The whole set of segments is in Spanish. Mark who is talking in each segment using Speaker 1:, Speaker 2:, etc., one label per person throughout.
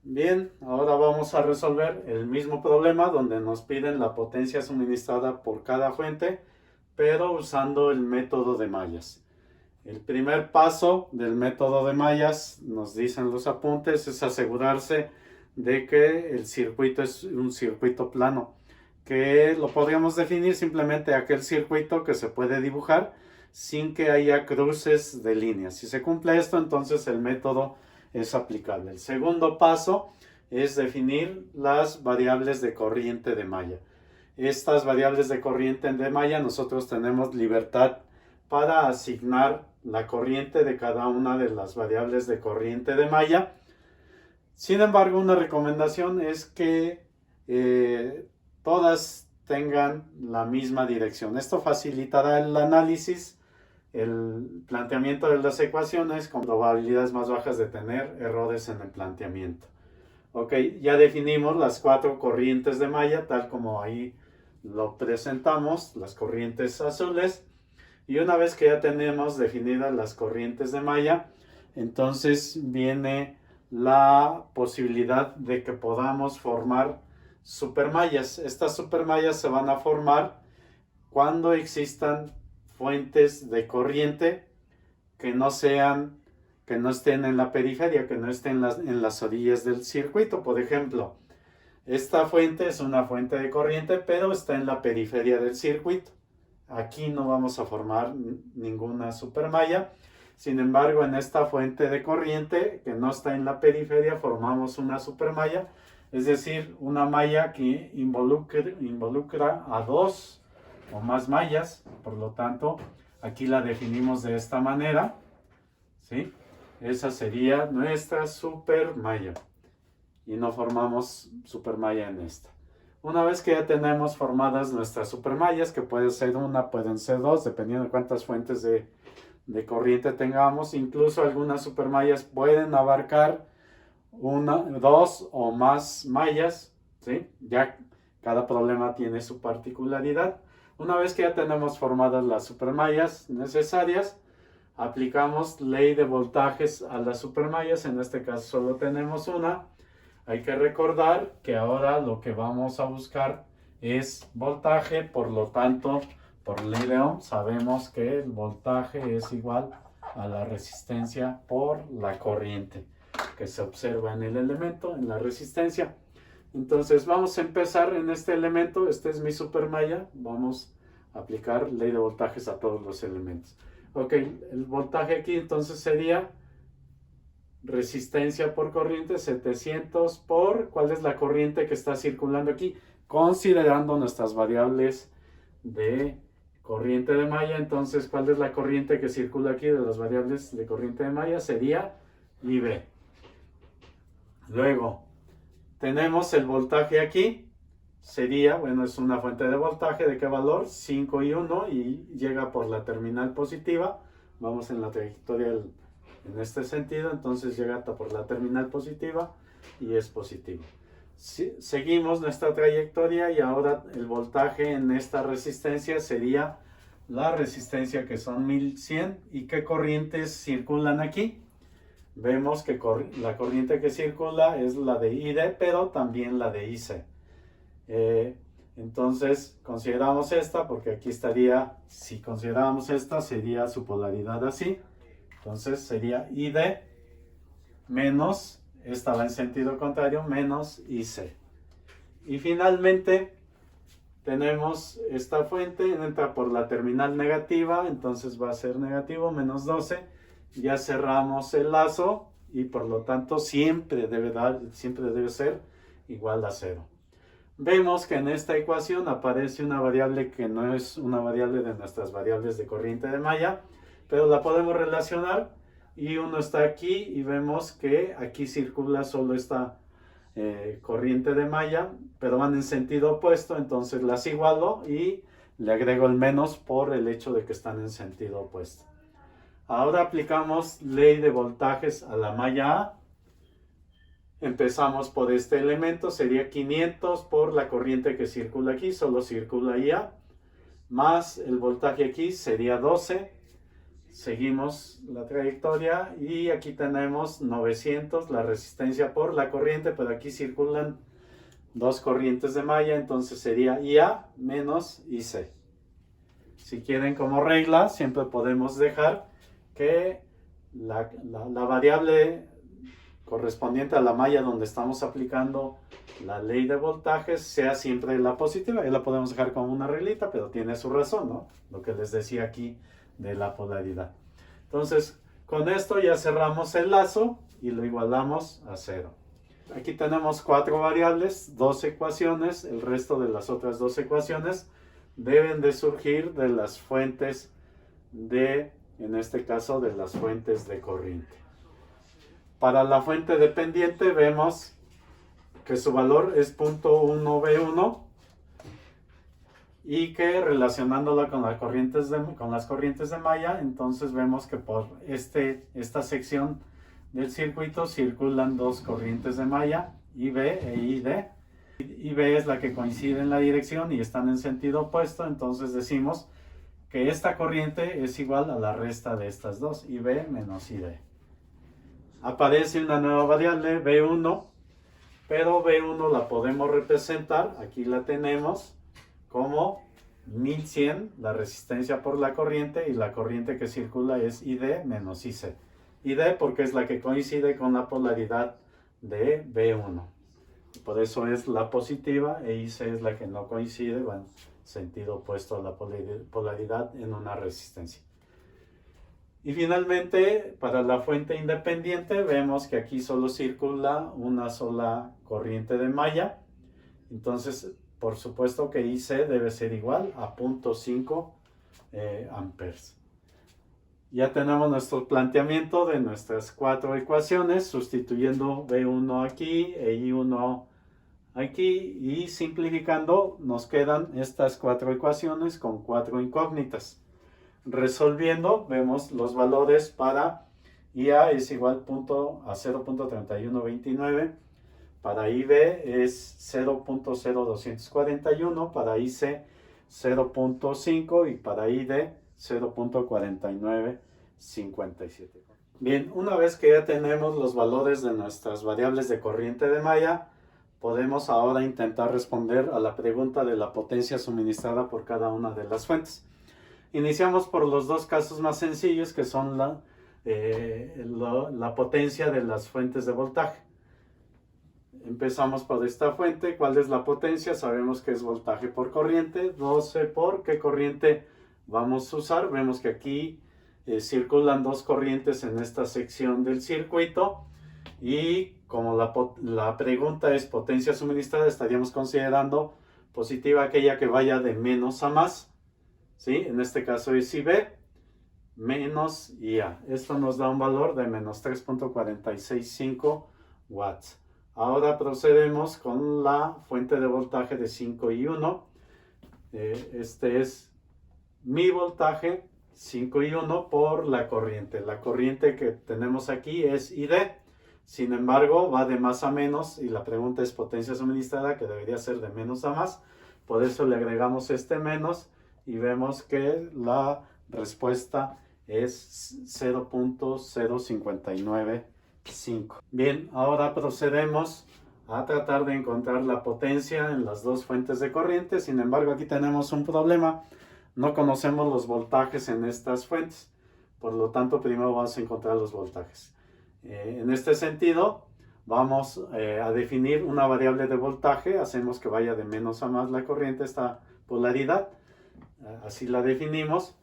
Speaker 1: Bien, ahora vamos a resolver el mismo problema donde nos piden la potencia suministrada por cada fuente, pero usando el método de mallas. El primer paso del método de mallas, nos dicen los apuntes, es asegurarse de que el circuito es un circuito plano, que lo podríamos definir simplemente aquel circuito que se puede dibujar sin que haya cruces de líneas. Si se cumple esto, entonces el método es aplicable. El segundo paso es definir las variables de corriente de malla. Estas variables de corriente de malla nosotros tenemos libertad para asignar la corriente de cada una de las variables de corriente de malla. Sin embargo, una recomendación es que todas tengan la misma dirección. Esto facilitará el análisis, el planteamiento de las ecuaciones con probabilidades más bajas de tener errores en el planteamiento. Ok, ya definimos las cuatro corrientes de malla, tal como ahí lo presentamos, las corrientes azules. Y una vez que ya tenemos definidas las corrientes de malla, entonces viene la posibilidad de que podamos formar supermallas. Estas supermallas se van a formar cuando existan fuentes de corriente que no estén en la periferia, que no estén en las orillas del circuito. Por ejemplo, esta fuente es una fuente de corriente, pero está en la periferia del circuito. Aquí no vamos a formar ninguna supermalla. Sin embargo, en esta fuente de corriente que no está en la periferia, formamos una supermalla, es decir, una malla que involucra a dos o más mallas. Por lo tanto, aquí la definimos de esta manera, ¿sí? Esa sería nuestra supermalla. Y no formamos supermalla en esta. Una vez que ya tenemos formadas nuestras supermallas, que puede ser una, pueden ser dos, dependiendo de cuántas fuentes de corriente tengamos, incluso algunas supermallas pueden abarcar una, dos o más mallas, ¿sí? Ya cada problema tiene su particularidad. Una vez que ya tenemos formadas las supermallas necesarias, aplicamos ley de voltajes a las supermallas. En este caso solo tenemos una. Hay que recordar que ahora lo que vamos a buscar es voltaje, por lo tanto, por ley de Ohm, sabemos que el voltaje es igual a la resistencia por la corriente que se observa en el elemento, en la resistencia. Entonces vamos a empezar en este elemento. Este es mi supermalla. Vamos a aplicar ley de voltajes a todos los elementos. Ok, el voltaje aquí entonces sería resistencia por corriente, 700 por, ¿cuál es la corriente que está circulando aquí? Considerando nuestras variables de corriente de malla, entonces, ¿cuál es la corriente que circula aquí de las variables de corriente de malla? Sería IB. Luego, tenemos el voltaje aquí, sería, bueno, es una fuente de voltaje, ¿de qué valor? 5 y 1, y llega por la terminal positiva. Vamos en la trayectoria en este sentido, entonces llega por la terminal positiva y es positivo. Seguimos nuestra trayectoria y ahora el voltaje en esta resistencia sería la resistencia, que son 1100. ¿Y qué corrientes circulan aquí? Vemos que la corriente que circula es la de ID, pero también la de IC. Entonces consideramos esta, porque aquí estaría, si consideramos esta, sería su polaridad así. Entonces sería ID menos, esta va en sentido contrario, menos IC. Y finalmente tenemos esta fuente, entra por la terminal negativa, entonces va a ser negativo, menos 12. Ya cerramos el lazo y por lo tanto siempre debe ser igual a 0. Vemos que en esta ecuación aparece una variable que no es una variable de nuestras variables de corriente de malla, pero la podemos relacionar, y uno está aquí y vemos que aquí circula solo esta corriente de malla, pero van en sentido opuesto, entonces las igualo y le agrego el menos por el hecho de que están en sentido opuesto. Ahora aplicamos ley de voltajes a la malla A. Empezamos por este elemento, sería 500 por la corriente que circula aquí, solo circula IA, más el voltaje aquí sería 12, seguimos la trayectoria y aquí tenemos 900, la resistencia por la corriente, pero aquí circulan dos corrientes de malla, entonces sería IA menos IC. Si quieren como regla, siempre podemos dejar que la variable correspondiente a la malla donde estamos aplicando la ley de voltajes sea siempre la positiva. Ahí la podemos dejar como una reglita, pero tiene su razón, ¿no? Lo que les decía aquí de la polaridad. Entonces, con esto ya cerramos el lazo y lo igualamos a 0. Aquí tenemos 4 variables, 2 ecuaciones. El resto de las otras 2 ecuaciones deben de surgir de las fuentes en este caso, de las fuentes de corriente. Para la fuente dependiente vemos que su valor es 0.1V1 y que relacionándola con las corrientes de malla, entonces vemos que por esta sección del circuito circulan dos corrientes de malla, IB e ID. IB es la que coincide en la dirección y están en sentido opuesto, entonces decimos que esta corriente es igual a la resta de estas dos, IB menos ID. Aparece una nueva variable, V1, pero V1 la podemos representar, aquí la tenemos, como 1100, la resistencia por la corriente, y la corriente que circula es ID menos IC. ID porque es la que coincide con la polaridad de V1. Por eso es la positiva e IC es la que no coincide, bueno, sentido opuesto a la polaridad en una resistencia. Y finalmente, para la fuente independiente, vemos que aquí solo circula una sola corriente de malla. Entonces, por supuesto que IC debe ser igual a 0.5 amperes. Ya tenemos nuestro planteamiento de nuestras 4 ecuaciones, sustituyendo V1 aquí e I1 aquí, y simplificando nos quedan estas 4 ecuaciones con 4 incógnitas. Resolviendo, vemos los valores para IA es igual a 0.3129, para IB es 0.0241, para IC 0.5 y para ID 0.4957. Bien, una vez que ya tenemos los valores de nuestras variables de corriente de malla, podemos ahora intentar responder a la pregunta de la potencia suministrada por cada una de las fuentes. Iniciamos por los dos casos más sencillos, que son la potencia de las fuentes de voltaje. Empezamos por esta fuente. ¿Cuál es la potencia? Sabemos que es voltaje por corriente. 12 por ¿qué corriente vamos a usar? Vemos que aquí circulan dos corrientes en esta sección del circuito. Y como la pregunta es potencia suministrada, estaríamos considerando positiva aquella que vaya de menos a más. ¿Sí? En este caso es IB menos IA. Esto nos da un valor de menos 3.465 watts. Ahora procedemos con la fuente de voltaje de 5 y 1. Este es mi voltaje 5 y 1 por la corriente. La corriente que tenemos aquí es ID. Sin embargo, va de más a menos y la pregunta es potencia suministrada, que debería ser de menos a más. Por eso le agregamos este menos y vemos que la respuesta es 0.0595. Bien, ahora procedemos a tratar de encontrar la potencia en las dos fuentes de corriente. Sin embargo, aquí tenemos un problema. No conocemos los voltajes en estas fuentes. Por lo tanto, primero vamos a encontrar los voltajes. En este sentido, vamos a definir una variable de voltaje. Hacemos que vaya de menos a más la corriente, esta polaridad. Así la definimos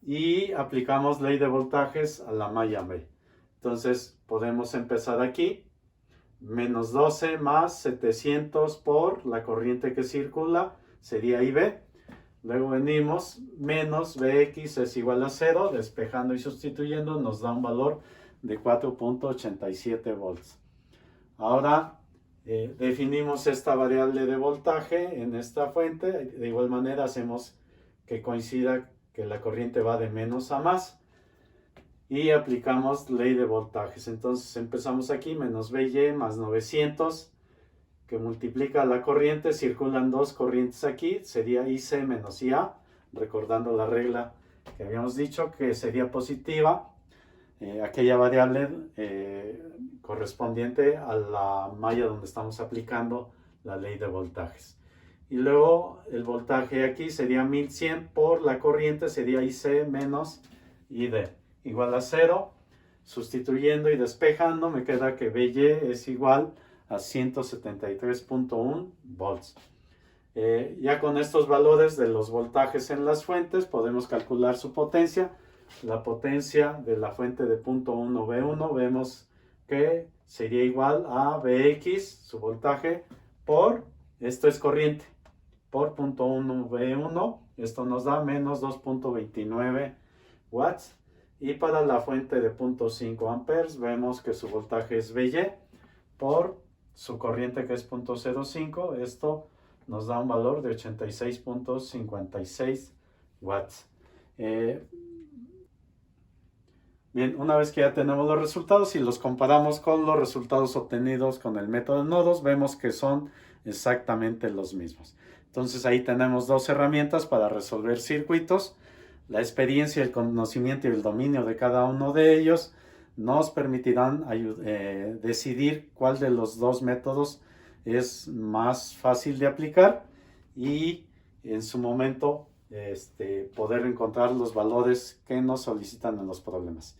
Speaker 1: y aplicamos ley de voltajes a la malla B. Entonces podemos empezar aquí, menos 12 más 700 por la corriente que circula, sería IB. Luego venimos, menos Bx es igual a 0, despejando y sustituyendo nos da un valor de 4.87 volts. Ahora definimos esta variable de voltaje en esta fuente. De igual manera hacemos que coincida que la corriente va de menos a más y aplicamos ley de voltajes. Entonces empezamos aquí, menos BY más 900, que multiplica la corriente. Circulan dos corrientes aquí, sería IC menos IA, recordando la regla que habíamos dicho que sería positiva, aquella variable correspondiente a la malla donde estamos aplicando la ley de voltajes. Y luego el voltaje aquí sería 1100 por la corriente, sería IC menos ID, igual a 0. Sustituyendo y despejando, me queda que BY es igual a 173.1 volts. Ya con estos valores de los voltajes en las fuentes podemos calcular su potencia. La potencia de la fuente de punto 1 V1 vemos que sería igual a Vx, su voltaje, por, esto es corriente, por punto 1 V1, esto nos da menos 2.29 watts. Y para la fuente de 0.5 amperes vemos que su voltaje es Vy por su corriente que es 0.05, esto nos da un valor de 86.56 watts. Bien, una vez que ya tenemos los resultados y los comparamos con los resultados obtenidos con el método de nodos, vemos que son exactamente los mismos. Entonces ahí tenemos dos herramientas para resolver circuitos. La experiencia, el conocimiento y el dominio de cada uno de ellos nos permitirán decidir cuál de los dos métodos es más fácil de aplicar y en su momento poder encontrar los valores que nos solicitan en los problemas.